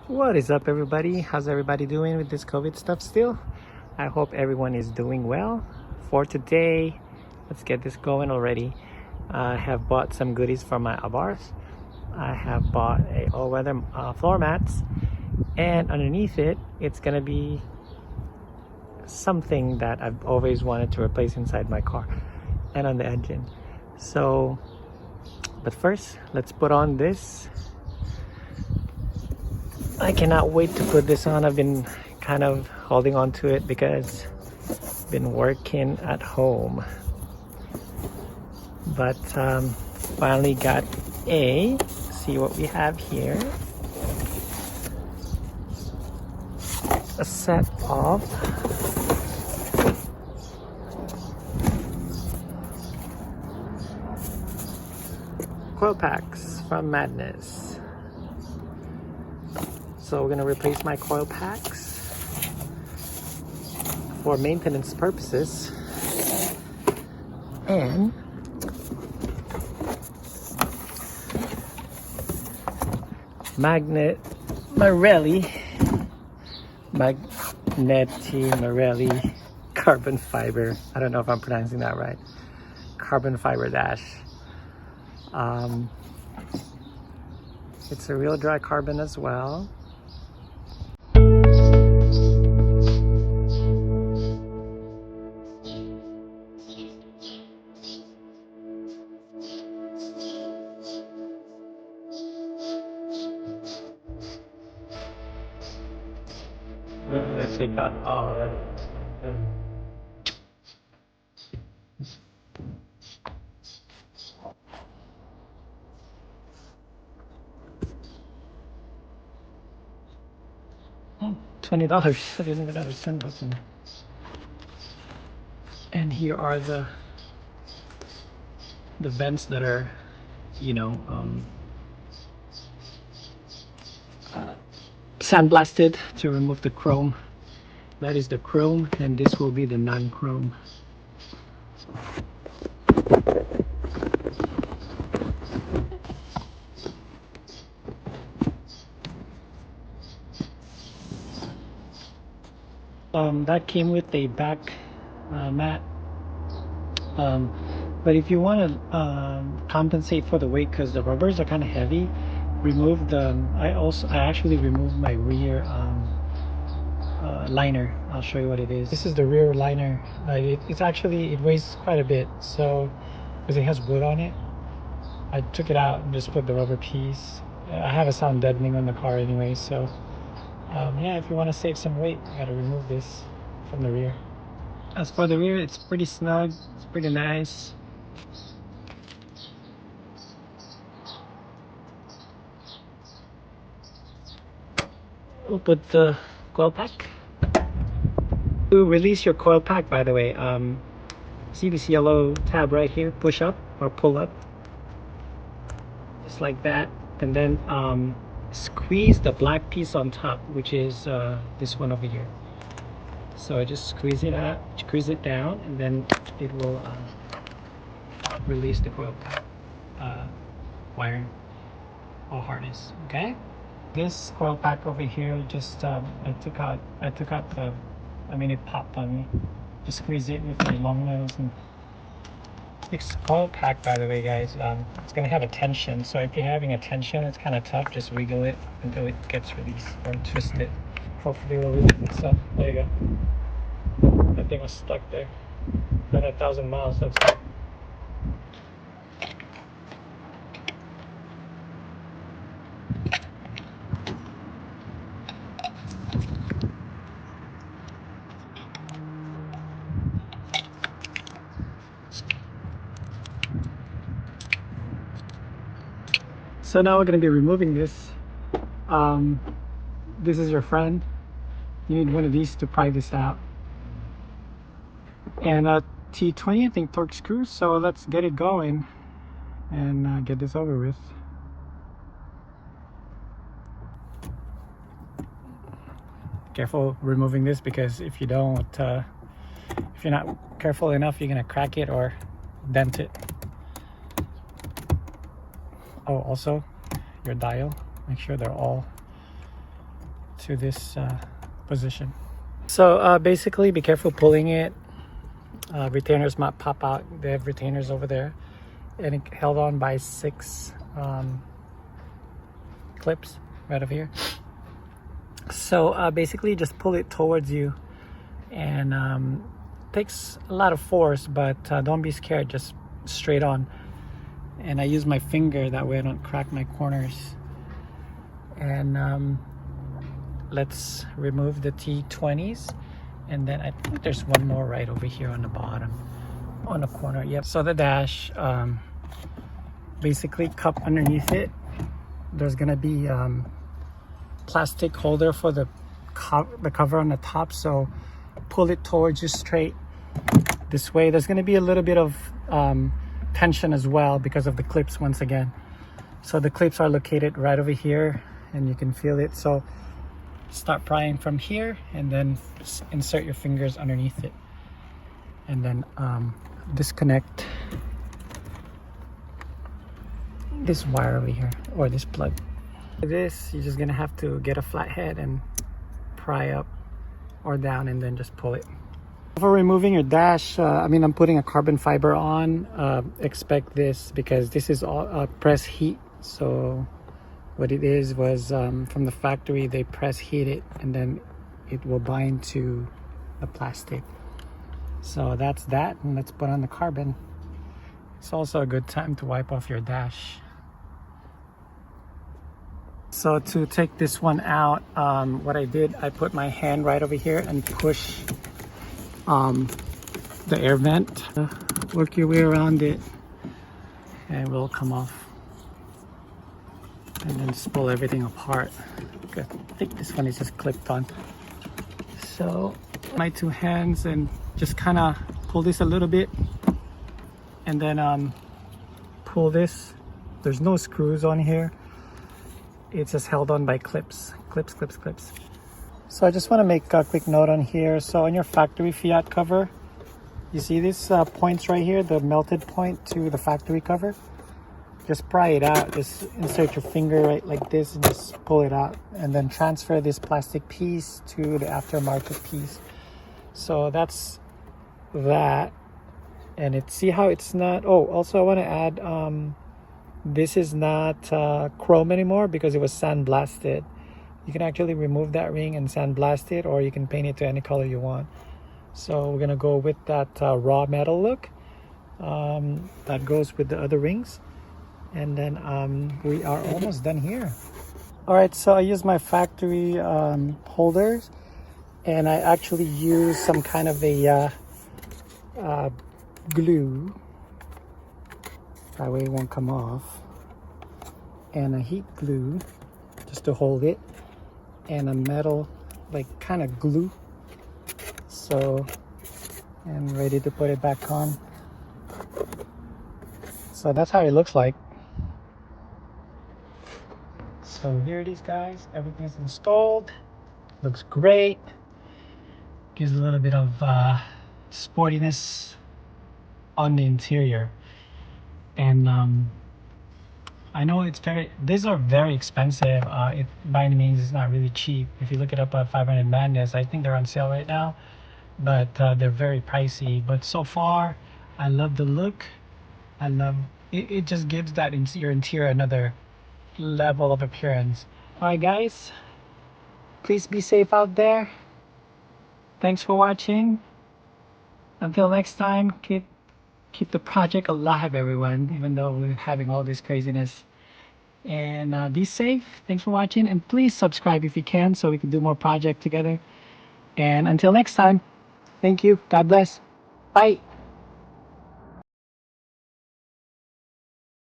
What is up, everybody? How's everybody doing with this COVID stuff still? I hope everyone is doing well. For today, let's get this going already. I have bought some goodies for my Abarth. I have bought a all-weather floor mats, and underneath it, it's gonna be something that I've always wanted to replace inside my car and on the engine. So, but first, let's put on this. I cannot wait to put this on. I've been kind of holding on to it because I've been working at home. But finally got see what we have here. A set of coil packs from Magneti. So we're going to replace my coil packs for maintenance purposes. And Magneti Marelli carbon fiber. I don't know if I'm pronouncing that right. Carbon fiber dash. It's a real dry carbon as well. Let's take that all of it. $20. I didn't even have a $10 button. And here are the vents that are, sandblasted to remove the chrome. That is the chrome, and this will be the non-chrome. That came with a back mat. But if you want to compensate for the weight, because the rubbers are kind of heavy, remove the. I actually removed my rear liner. I'll show you what it is. This is the rear liner. It weighs quite a bit, so because it has wood on it, I took it out and just put the rubber piece. I have a sound deadening on the car anyway, so yeah, if you want to save some weight, you gotta remove this from the rear. As for the rear, it's pretty snug. It's pretty nice. We'll put the coil pack. To release your coil pack, by the way, see this yellow tab right here? Push up or pull up, just like that, and then squeeze the black piece on top, which is this one over here. So I just squeeze it out, squeeze it down, and then it will release the coil pack wiring or harness. Okay. This coil pack over here, just I took out the. It popped on me. Just squeeze it with the long nails. And this coil pack, by the way, guys, it's gonna have a tension. So if you're having a tension, it's kind of tough. Just wiggle it until it gets released, or twist it. Hopefully it'll release itself. There you go. That thing was stuck there. Been 1,000 miles. That's good. So now we're going to be removing this. This is your friend. You need one of these to pry this out. And a T20, I think, torque screw. So let's get it going and get this over with. Careful removing this, because if you don't, if you're not careful enough, you're going to crack it or dent it. Oh, also your dial, make sure they're all to this position. So basically, be careful pulling it. Retainers might pop out. They have retainers over there, and it held on by 6 clips right over here. So basically, just pull it towards you, and takes a lot of force, but don't be scared. Just straight on. And I use my finger, that way I don't crack my corners. And let's remove the T20s, and then I think there's one more right over here on the bottom, on the corner. Yep. So the dash, basically cup underneath it, there's gonna be plastic holder for the cover on the top, so pull it towards you straight this way. There's gonna be a little bit of tension as well because of the clips once again. So the clips are located right over here, and you can feel it. So start prying from here, and then insert your fingers underneath it, and then disconnect this wire over here, or this plug. This, you're just gonna have to get a flat head and pry up or down, and then just pull it. For removing your dash, I'm putting a carbon fiber on. Expect this, because this is all press heat. So what it is was from the factory, they press heat it, and then it will bind to the plastic. So that's that, and let's put on the carbon. It's also a good time to wipe off your dash. So to take this one out, what I did, I put my hand right over here and push the air vent. Work your way around it, and it will come off. And then just pull everything apart. Okay. I think this one is just clipped on. So my 2 hands, and just kind of pull this a little bit, and then pull this. There's no screws on here. It's just held on by clips. Clips. So I just want to make a quick note on here. So on your factory Fiat cover, you see these points right here, the melted point to the factory cover? Just pry it out. Just insert your finger right like this and just pull it out, and then transfer this plastic piece to the aftermarket piece. So that's that. And see how it's not, also I want to add, this is not chrome anymore because it was sandblasted. You can actually remove that ring and sandblast it, or you can paint it to any color you want. So we're gonna go with that raw metal look that goes with the other rings. And then we are almost done here. All right, so I use my factory holders, and I actually use some kind of a glue, that way it won't come off, and a heat glue just to hold it, and a metal like kind of glue. So, and ready to put it back on. So that's how it looks like. So here it is, guys. Everything's installed. Looks great. Gives a little bit of sportiness on the interior. And I know these are very expensive. It by any means is not really cheap. If you look it up at 500 Madness, I think they're on sale right now. But they're very pricey. But so far, I love the look. I love it. It just gives that your interior another level of appearance. All right, guys, please be safe out there. Thanks for watching. Until next time, keep the project alive, everyone, even though we're having all this craziness. And be safe. Thanks for watching, and please subscribe if you can, so we can do more projects together. And until next time, thank you. God bless. Bye.